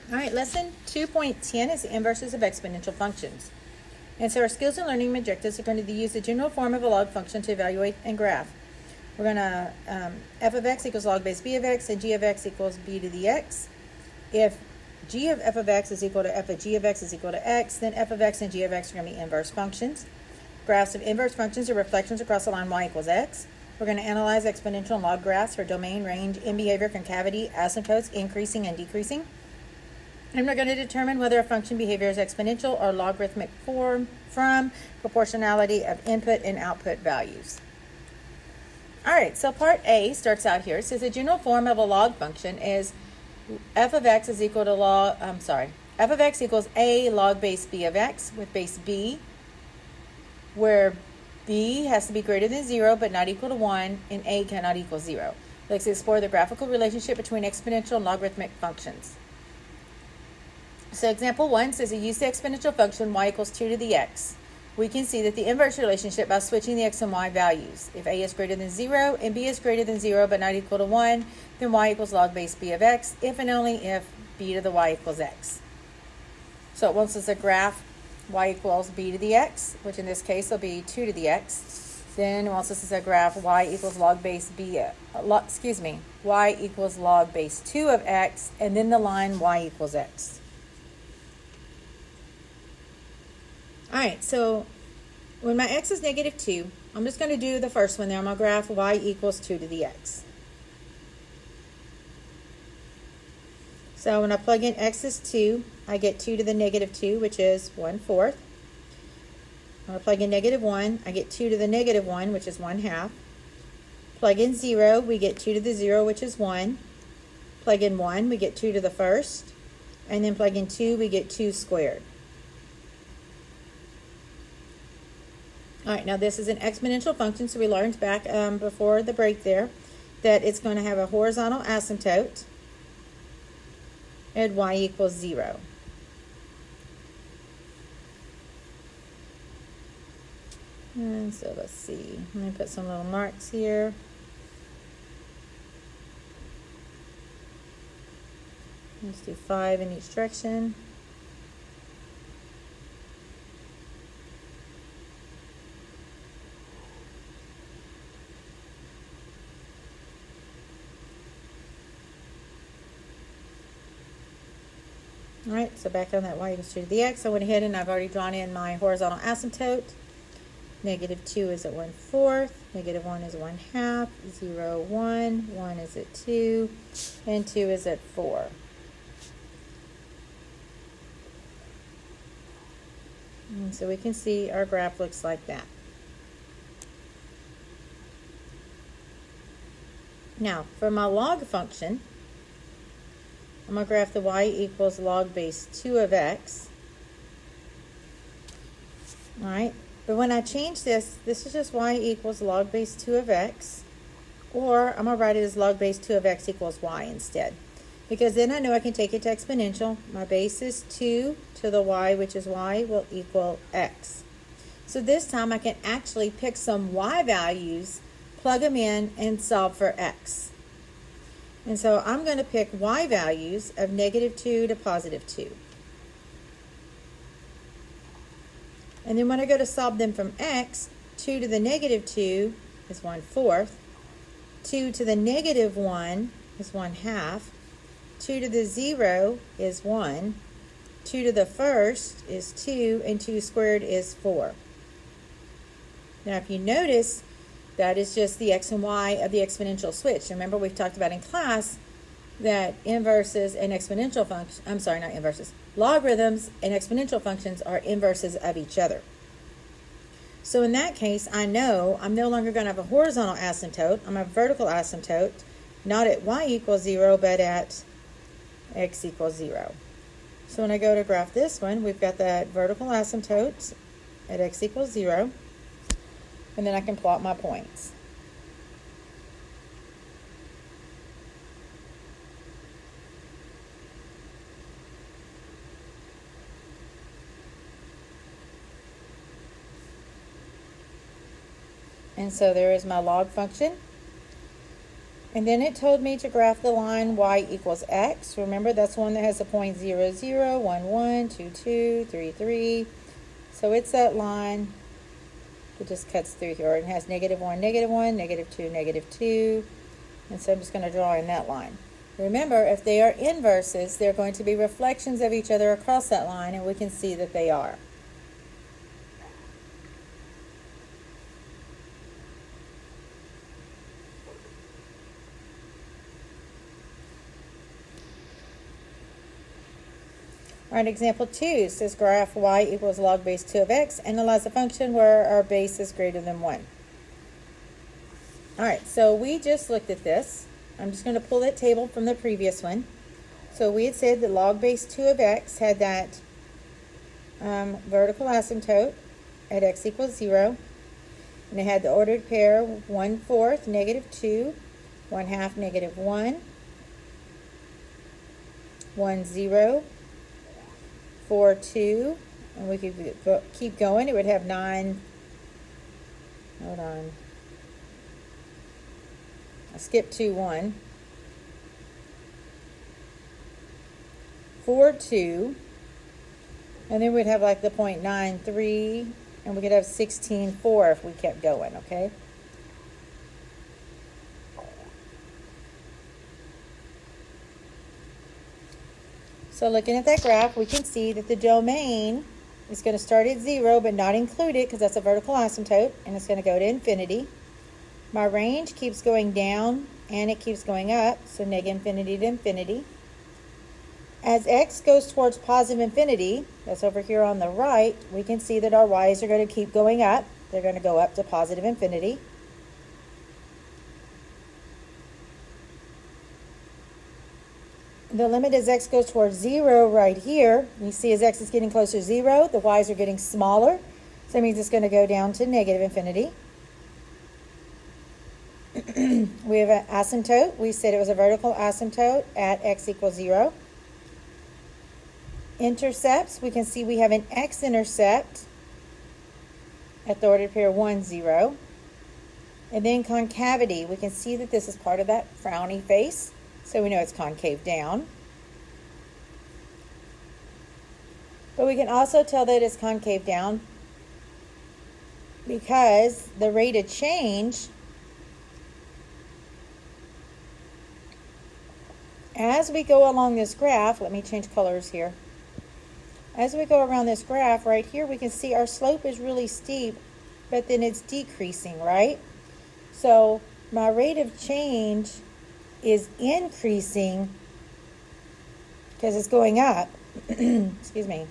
All right, lesson 2.10 is the inverses of exponential functions. And so our skills and learning objectives are going to use the general form of a log function to evaluate and graph. We're going to f of x equals log base b of x and g of x equals b to the x. If g of f of x is equal to f of g of x is equal to x, then f of x and g of x are going to be inverse functions. Graphs of inverse functions are reflections across the line y equals x. We're going to analyze exponential and log graphs for domain, range, end behavior, concavity, asymptotes, increasing and decreasing. And we're going to determine whether a function behavior is exponential or logarithmic form from proportionality of input and output values. All right, so part A starts out here. It says the general form of a log function is f of x is equal to f of x equals a log base b of x with base b, where b has to be greater than 0 but not equal to 1, and a cannot equal 0. Let's explore the graphical relationship between exponential and logarithmic functions. So example 1 says use the exponential function y equals 2 to the x. We can see that the inverse relationship by switching the x and y values. If a is greater than 0 and b is greater than 0 but not equal to 1, then y equals log base b of x, if and only if b to the y equals x. So it wants us to graph y equals b to the x, which in this case will be 2 to the x. Then it wants us to graph y equals log base y equals log base 2 of x, and then the line y equals x. All right, so when my x is negative 2, I'm just going to do the first one there. I'm going to graph y equals 2 to the x. So when I plug in x is 2, I get 2 to the negative 2, which is 1/4. When I plug in negative 1, I get 2 to the negative 1, which is 1/2. Plug in 0, we get 2 to the 0, which is 1. Plug in 1, we get 2 to the first. And then plug in 2, we get 2 squared. All right, now this is an exponential function, so we learned back before the break there that it's going to have a horizontal asymptote at y equals 0. And so let's see, let me put some little marks here. Let's do 5 in each direction. All right, so back on that y equals 2 to the x, I went ahead and I've already drawn in my horizontal asymptote. Negative 2 is at 1/4, negative 1 is 1/2, 0, 1, 1 is at 2, and 2 is at 4. And so we can see our graph looks like that. Now, for my log function, I'm going to graph the y equals log base 2 of x. All right, but when I change this is just y equals log base 2 of x, or I'm going to write it as log base 2 of x equals y instead, because then I know I can take it to exponential. My base is 2 to the y, which is y, will equal x. So this time I can actually pick some y values, plug them in, and solve for x. And so I'm going to pick y values of negative 2 to positive 2. And then when I go to solve them from x, 2 to the negative 2 is 1/4. 2 to the negative 1 is 1/2. 2 to the 0 is 1. 2 to the first is 2, and 2 squared is 4. Now if you notice, that is just the x and y of the exponential switch. Remember, we've talked about in class that inverses and exponential functions, I'm sorry, not inverses, logarithms and exponential functions are inverses of each other. So in that case, I know I'm no longer going to have a horizontal asymptote. I'm a vertical asymptote, not at y equals 0, but at x equals 0. So when I go to graph this one, we've got that vertical asymptote at x equals 0. And then I can plot my points. And so there is my log function. And then it told me to graph the line y equals x. Remember, that's the one that has the point 0, 0, 1, 1, 2, 2, 3, 3. So it's that line that just cuts through here. It has negative 1, negative 1, negative 2, negative 2. And so I'm just going to draw in that line. Remember, if they are inverses, they're going to be reflections of each other across that line, and we can see that they are. All right, example 2 says graph y equals log base 2 of x. Analyze a function where our base is greater than 1. All right, so we just looked at this. I'm just going to pull that table from the previous one. So we had said that log base 2 of x had that vertical asymptote at x equals 0. And it had the ordered pair 1/4, negative 2, 1/2, negative 1, 1, 0, 4, 2, and we could keep going. It would have 9, hold on, I skipped 2, 1, 4, 2, and then we'd have like the point 9, 3, and we could have 16, 4 if we kept going, okay? So looking at that graph, we can see that the domain is going to start at 0 but not include it because that's a vertical asymptote, and it's going to go to infinity. My range keeps going down and it keeps going up, so negative infinity to infinity. As x goes towards positive infinity, that's over here on the right, we can see that our y's are going to keep going up. They're going to go up to positive infinity. The limit as x goes towards 0 right here. You see as x is getting closer to 0, the y's are getting smaller. So that means it's going to go down to negative infinity. We have an asymptote. We said it was a vertical asymptote at x equals 0. Intercepts, we can see we have an x-intercept at the ordered pair 1, 0. And then concavity, we can see that this is part of that frowny face, so we know it's concave down. But we can also tell that it's concave down because the rate of change as we go along this graph, let me change colors here. As we go around this graph right here, we can see our slope is really steep, but then it's decreasing, right? So my rate of change is increasing because it's going up. Excuse me.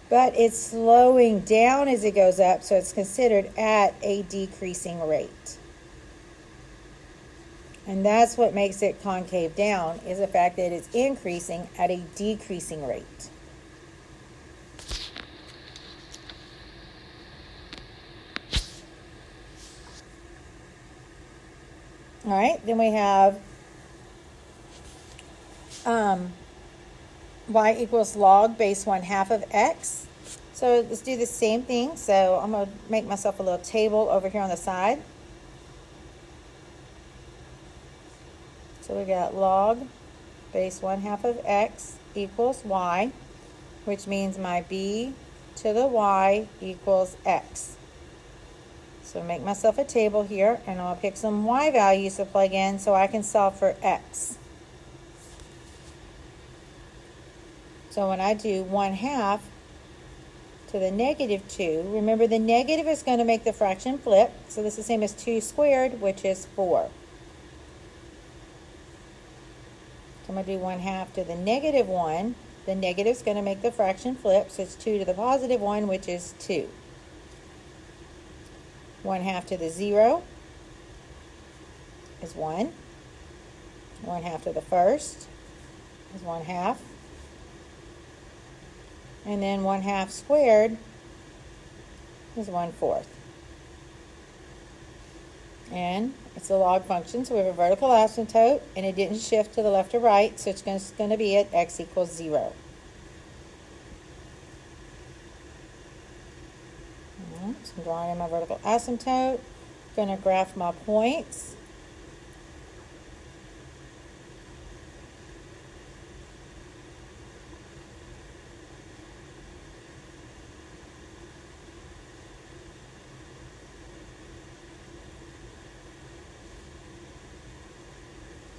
But it's slowing down as it goes up, so it's considered at a decreasing rate. And that's what makes it concave down, is the fact that it's increasing at a decreasing rate. All right, then we have y equals log base 1/2 of x. So let's do the same thing. So I'm going to make myself a little table over here on the side. So we got log base 1/2 of x equals y, which means my b to the y equals x. So make myself a table here, and I'll pick some y values to plug in so I can solve for x. So when I do 1/2 to the negative 2, remember the negative is going to make the fraction flip, so this is the same as 2 squared, which is 4. So I'm going to do 1/2 to the negative 1. The negative is going to make the fraction flip, so it's 2 to the positive 1, which is 2. 1/2 to the 0 is 1. 1/2 to the first is 1/2. And then 1/2 squared is 1/4. And it's a log function, so we have a vertical asymptote, and it didn't shift to the left or right, so it's going to be at x equals 0. So I'm drawing in my vertical asymptote. going to graph my points.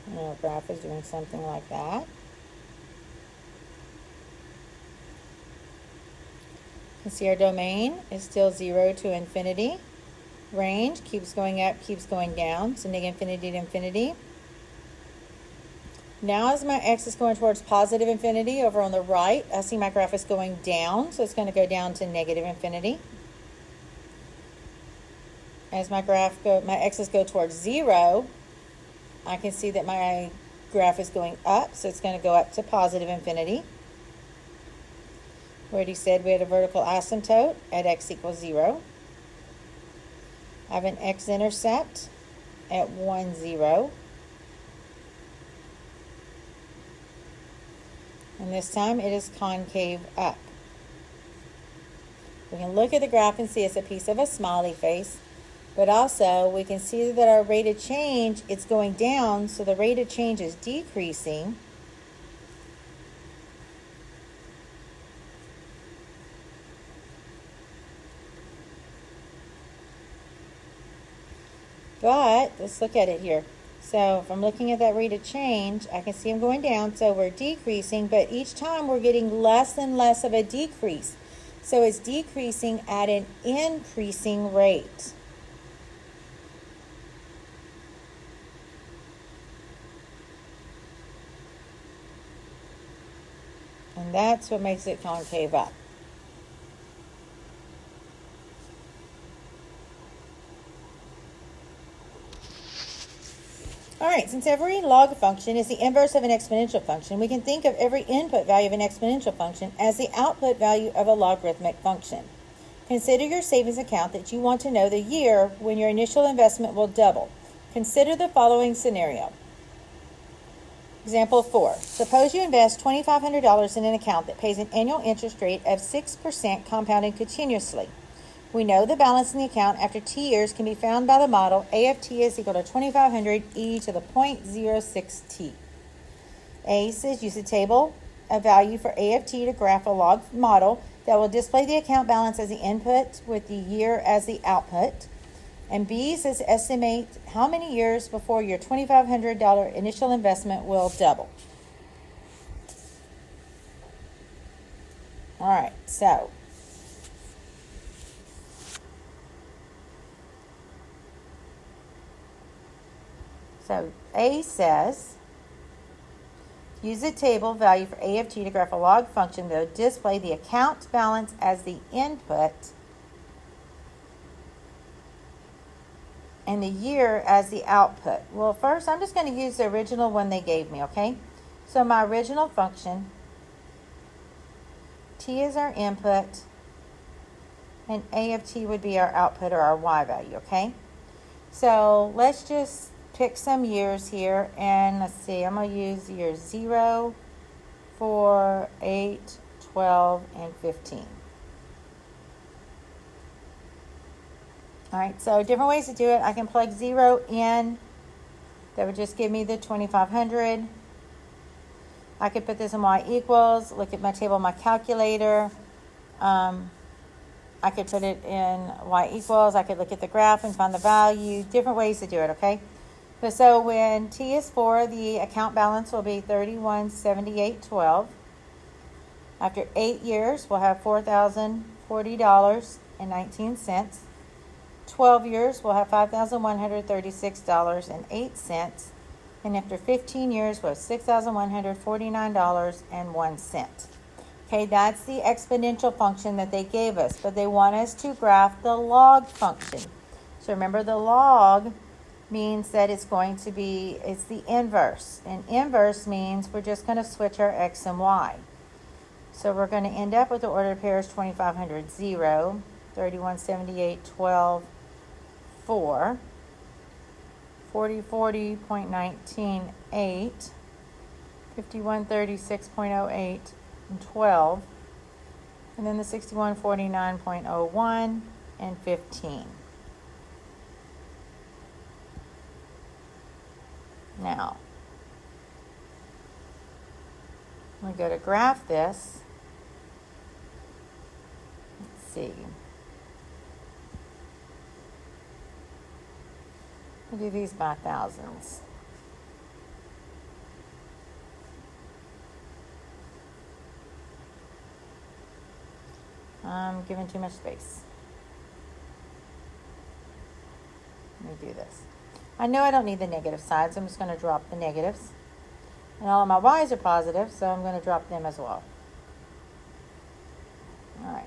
And our graph is doing something like that. You can see our domain is still 0 to infinity. Range keeps going up, keeps going down, so negative infinity to infinity. Now as my x is going towards positive infinity over on the right, I see my graph is going down, so it's going to go down to negative infinity. As my x's go towards 0, I can see that my graph is going up, so it's going to go up to positive infinity. We already said we had a vertical asymptote at x equals 0. I have an x-intercept at 1, 0. And this time it is concave up. We can look at the graph and see it's a piece of a smiley face, but also we can see that our rate of change, it's going down, so the rate of change is decreasing. But let's look at it here. So if I'm looking at that rate of change, I can see them going down, so we're decreasing, but each time we're getting less and less of a decrease. So it's decreasing at an increasing rate. And that's what makes it concave up. All right, since every log function is the inverse of an exponential function, we can think of every input value of an exponential function as the output value of a logarithmic function. Consider your savings account that you want to know the year when your initial investment will double. Consider the following scenario. Example 4. Suppose you invest $2,500 in an account that pays an annual interest rate of 6% compounding continuously. We know the balance in the account after t years can be found by the model A of t is equal to 2,500 e to the 0.06t. A says use a table of value for A of t to graph a log model that will display the account balance as the input with the year as the output. And B says estimate how many years before your $2,500 initial investment will double. All right, so A says, use a table value for A of t to graph a log function that will display the account balance as the input and the year as the output. Well, first I'm just going to use the original one they gave me, okay? So my original function, t is our input, and A of t would be our output or our y value, okay? So let's just pick some years here, and let's see, I'm going to use years 0, 4, 8, 12, and 15. All right, so different ways to do it. I can plug 0 in. That would just give me the 2,500. I could put this in y equals, look at my table, my calculator. I could put it in y equals. I could look at the graph and find the value. Different ways to do it, okay? So when t is 4, the account balance will be $31,7812. After 8 years, we'll have $4,040.19. 12 years, we'll have $5,136.08. And after 15 years, we'll have $6,149.01. Okay, that's the exponential function that they gave us, but they want us to graph the log function. So remember, the log means that it's the inverse. And inverse means we're just going to switch our x and y. So we're going to end up with the ordered pairs 2,500, 0, 3178, 12, 4, 40, 40.19, 8, 5136.08, and 12, and then the 6149.01 and 15. Now, we go to graph this. Let's see. We'll do these by thousands. I'm giving too much space. Let me do this. I know I don't need the negative side, so I'm just going to drop the negatives. And all of my y's are positive, so I'm going to drop them as well. All right.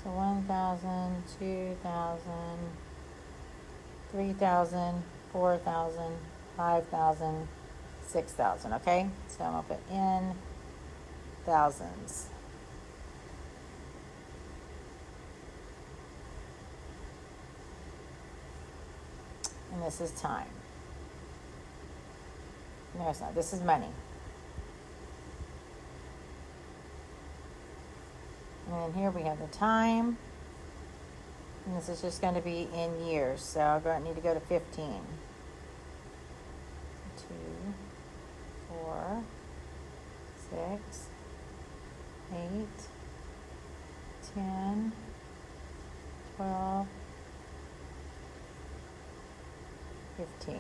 So 1,000, 2,000, 3,000, 4,000, 5,000, 6,000, okay? So I'm going to put in thousands. And this is time. No, it's not. This is money. And then here we have the time. And this is just going to be in years. So I need to go to 15. 2, 4, 6, 8, 10, 12, 15.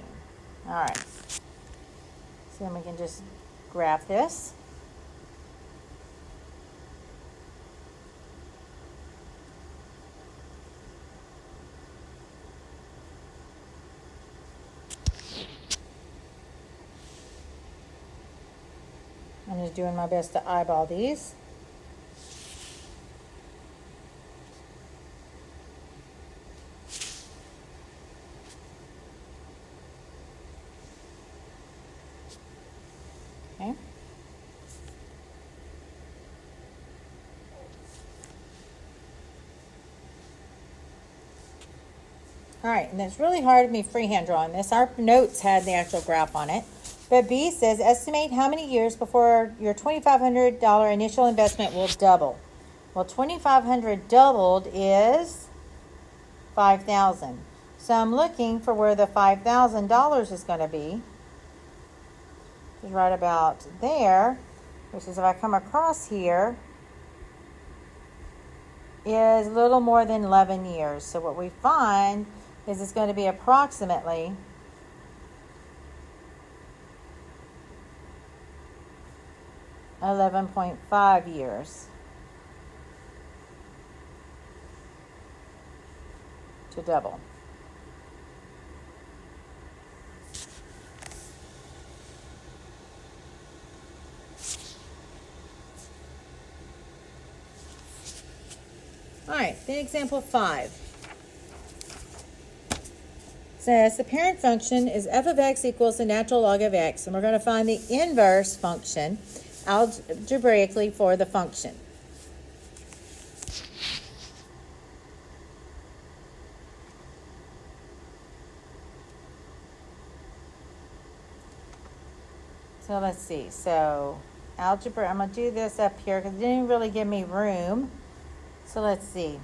All right. So then we can just graph this. I'm just doing my best to eyeball these. Okay. All right, and it's really hard of me freehand drawing this. Our notes had the actual graph on it. But B says, estimate how many years before your $2,500 initial investment will double. Well, $2,500 doubled is $5,000. So I'm looking for where the $5,000 is going to be. It's right about there, which is if I come across here, is a little more than 11 years. So what we find is it's going to be approximately 11.5 years to double. All right, then example 5 says the parent function is f of x equals the natural log of x, and we're going to find the inverse function algebraically for the function. So let's see. So algebra, I'm going to do this up here because it didn't really give me room. So let's see.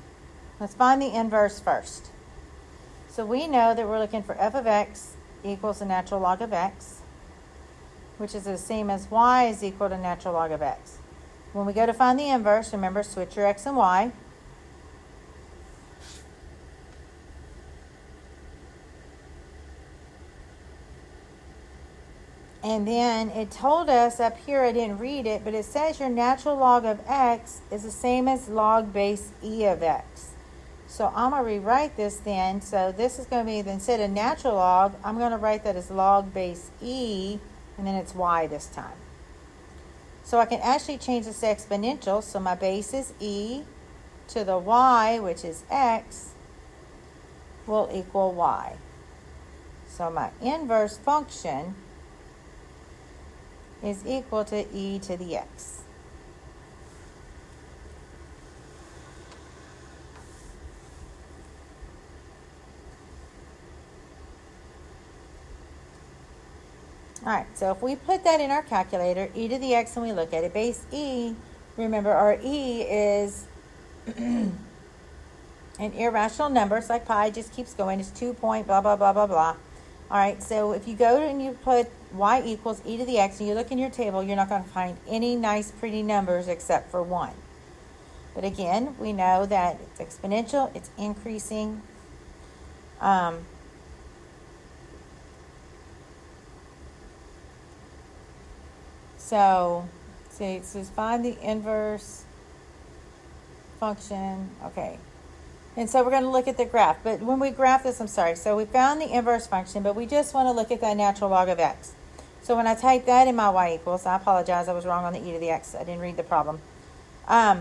Let's find the inverse first. So we know that we're looking for f of x equals the natural log of x, which is the same as y is equal to natural log of x. When we go to find the inverse, remember, switch your x and y. And then it told us up here, I didn't read it, but it says your natural log of x is the same as log base e of x. So I'm going to rewrite this then. So this is going to be, instead of natural log, I'm going to write that as log base e, and then it's y this time. So I can actually change this to exponential. So my base is e to the y, which is x, will equal y. So my inverse function is equal to e to the x. All right, so if we put that in our calculator, e to the x, and we look at it, base e, remember our e is an irrational number, so like pi just keeps going, it's 2 point blah, blah, blah, blah, blah. All right, so if you go and you put y equals e to the x and you look in your table, you're not going to find any nice pretty numbers except for 1. But again, we know that it's exponential, it's increasing. So it says find the inverse function. Okay. And so we're going to look at the graph. But when we graph this, I'm sorry. So we found the inverse function, but we just want to look at that natural log of x. So when I type that in my y equals, I apologize, I was wrong on the e to the x. I didn't read the problem. I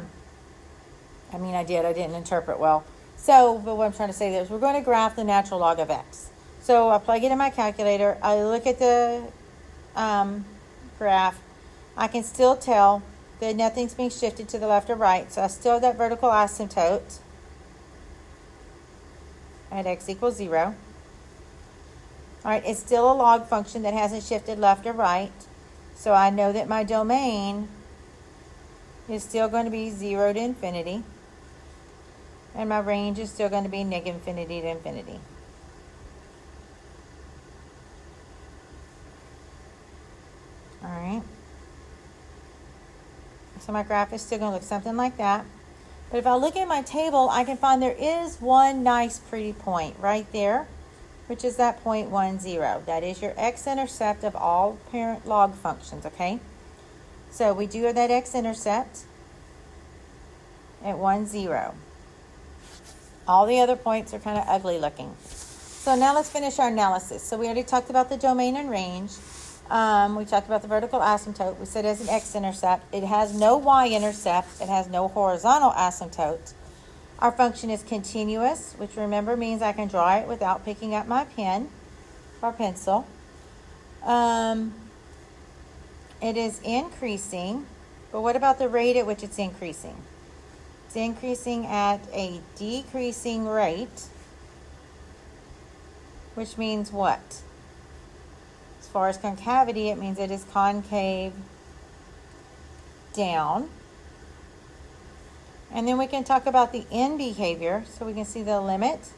didn't interpret well. So, but what I'm trying to say is we're going to graph the natural log of x. So I plug it in my calculator. I look at the graph. I can still tell that nothing's being shifted to the left or right. So I still have that vertical asymptote at x equals 0. All right, it's still a log function that hasn't shifted left or right. So I know that my domain is still going to be 0 to infinity. And my range is still going to be negative infinity to infinity. All right. So my graph is still going to look something like that. But if I look at my table, I can find there is one nice pretty point right there, which is that 0.10. That is your x-intercept of all parent log functions, okay? So we do have that x-intercept at 1,0. All the other points are kind of ugly looking. So now let's finish our analysis. So we already talked about the domain and range. We talked about the vertical asymptote. We said as an x-intercept. It has no y-intercept. It has no horizontal asymptote. Our function is continuous, which remember means I can draw it without picking up my pen or pencil. It is increasing, but what about the rate at which it's increasing? It's increasing at a decreasing rate, which means what? As far as concavity, it means it is concave down. And then we can talk about the end behavior. So we can see the limit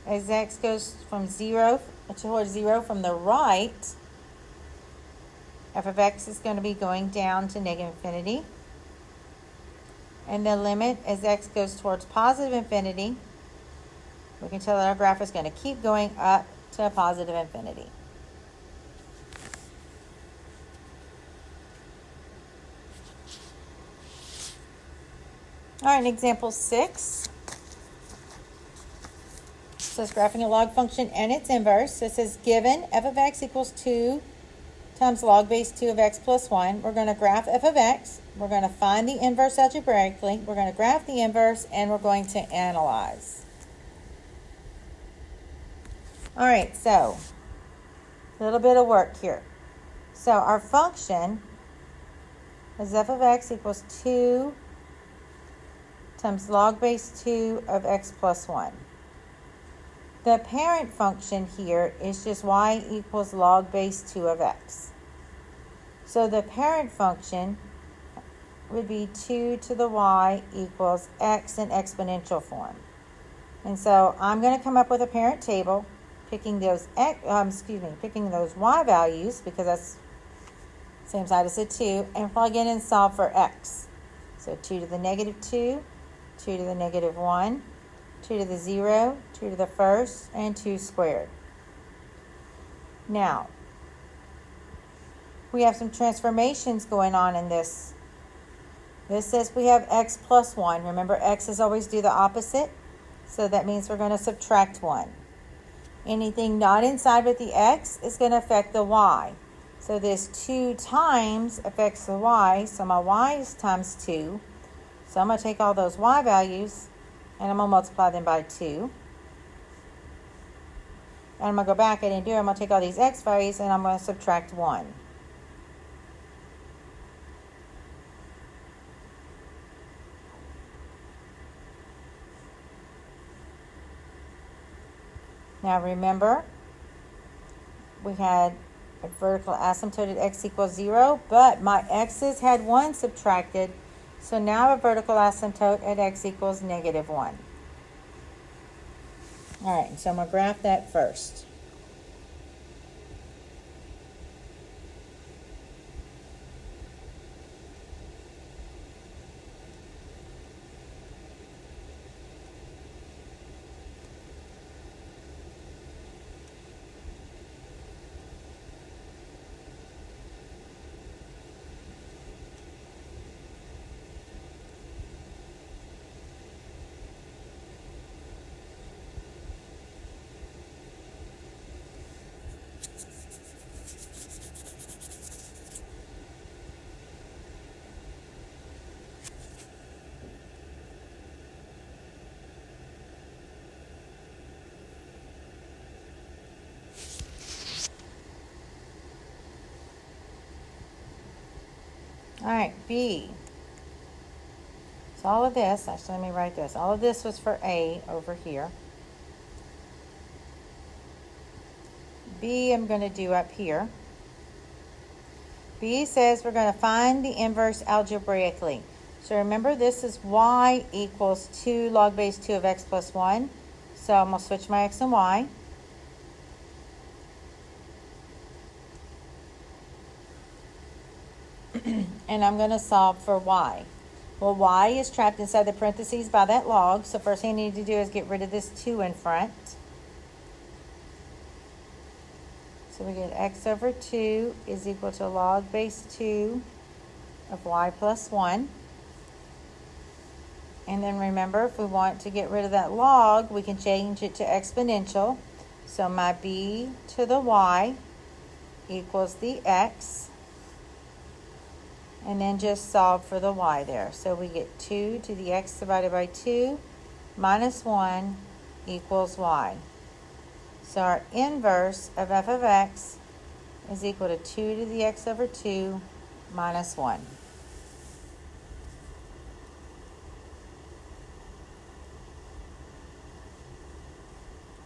as x goes from 0 towards 0 from the right. F of x is going to be going down to negative infinity. And the limit as x goes towards positive infinity, we can tell that our graph is going to keep going up to positive infinity. All right, in example 6, it says graphing a log function and its inverse. So it says given f of x equals 2 times log base 2 of x plus 1. We're going to graph f of x. We're going to find the inverse algebraically. We're going to graph the inverse, and we're going to analyze. All right, so a little bit of work here. So our function is f of x equals 2 times log base 2 of x plus 1. The parent function here is just y equals log base 2 of x. So the parent function would be 2 to the y equals x in exponential form. And so I'm going to come up with a parent table, picking those y values, because that's the same side as a 2, and plug in and solve for x. So 2 to the negative 2, 2 to the negative 1, 2 to the 0, 2 to the first, and 2 squared. Now, we have some transformations going on in this. This says we have x plus 1. Remember, x's always do the opposite, so that means we're going to subtract 1. Anything not inside with the x is going to affect the y. So this 2 times affects the y, so my y is times 2. So I'm going to take all those y values, and I'm going to multiply them by 2. And I'm going to go back, I didn't do it, I'm going to take all these x values, and I'm going to subtract 1. Now remember, we had a vertical asymptote at x equals 0, but my x's had 1 subtracted, so now a vertical asymptote at x equals negative 1. All right, so I'm going to graph that first. All right, B. So all of this, actually, let me write this. All of this was for A over here. B, I'm going to do up here. B says we're going to find the inverse algebraically. So remember, this is y equals 2 log base 2 of x plus 1. So I'm going to switch my x and y. And I'm going to solve for y. Well, y is trapped inside the parentheses by that log. So first thing I need to do is get rid of this 2 in front. So we get x over 2 is equal to log base 2 of y plus 1. And then remember, if we want to get rid of that log, we can change it to exponential. So my b to the y equals the x. And then just solve for the y there. So we get 2 to the x divided by 2 minus 1 equals y. So our inverse of f of x is equal to 2 to the x over 2 minus 1.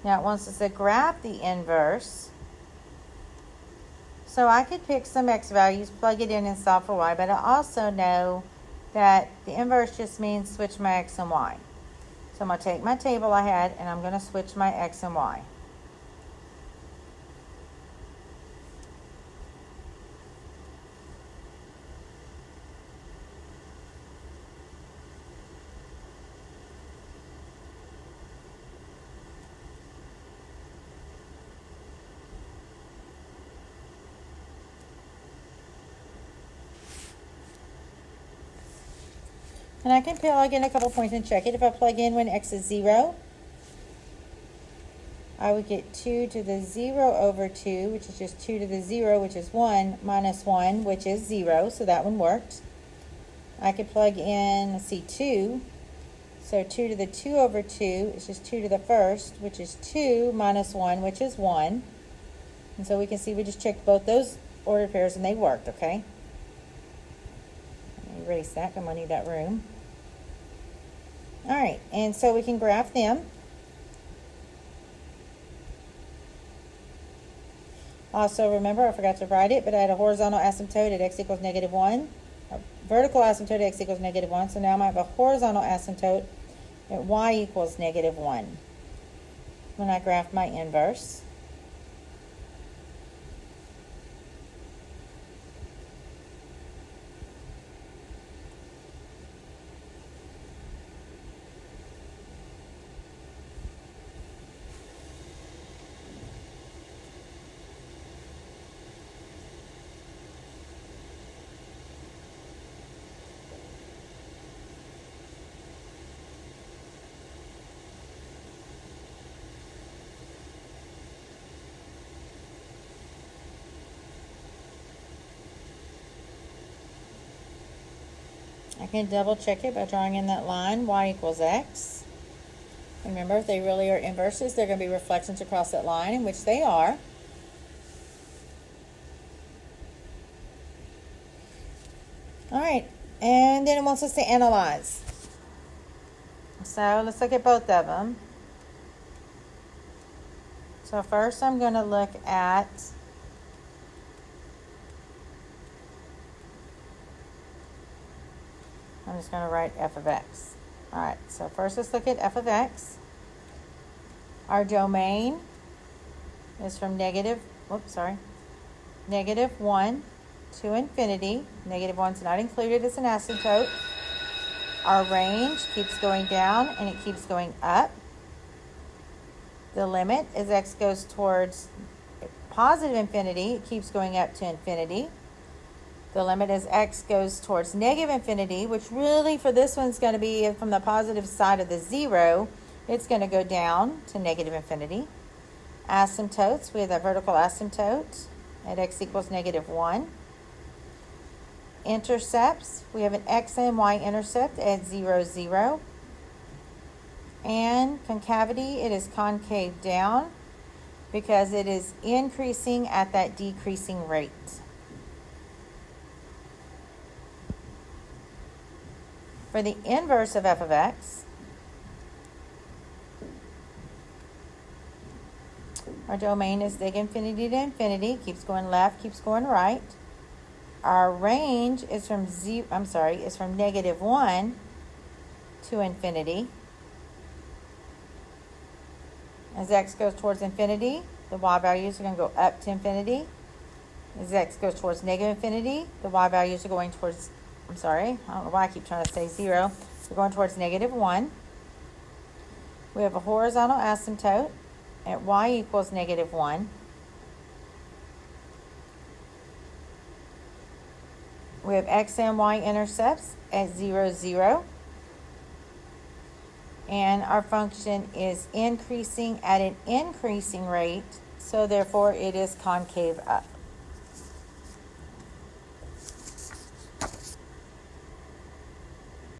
Now it wants us to graph the inverse. So I could pick some x values, plug it in and solve for y, but I also know that the inverse just means switch my x and y. So I'm going to take my table I had and I'm going to switch my x and y. And I can plug in a couple points and check it. If I plug in when x is 0, I would get 2 to the 0 over 2, which is just 2 to the 0, which is 1, minus 1, which is 0. So that one worked. I could plug in, let's see, 2. So 2 to the 2 over 2 is just 2 to the first, which is 2, minus 1, which is 1. And so we can see we just checked both those ordered pairs and they worked, okay? Let me erase that, I'm going to need that room. All right, and so we can graph them. Also, remember, I forgot to write it, but I had a horizontal asymptote at x equals negative 1. A vertical asymptote at x equals negative 1. So now I have a horizontal asymptote at y equals negative 1 when I graph my inverse. I can double check it by drawing in that line, y equals x. Remember, if they really are inverses, they're going to be reflections across that line, in which they are. All right, and then it wants us to analyze. So let's look at both of them. So first I'm going to look at I'm just going to write f of x. All right, so first let's look at f of x. Our domain is from negative 1 to infinity. Negative 1 is not included as an asymptote. Our range keeps going down and it keeps going up. The limit as x goes towards positive infinity, it keeps going up to infinity. The limit as x goes towards negative infinity, which really for this one's going to be from the positive side of the 0, it's going to go down to negative infinity. Asymptotes, we have that vertical asymptote at x equals negative 1. Intercepts, we have an x and y intercept at 0, 0. And concavity, it is concave down because it is increasing at that decreasing rate. For the inverse of f of x, our domain is negative infinity to infinity, keeps going left, keeps going right. Our range is from negative 1 to infinity. As x goes towards infinity, the y values are going to go up to infinity. As x goes towards negative infinity, the y values are going towards, I don't know why I keep trying to say 0. We're going towards negative 1. We have a horizontal asymptote at y equals negative 1. We have x and y intercepts at 0, 0. And our function is increasing at an increasing rate, so therefore it is concave up.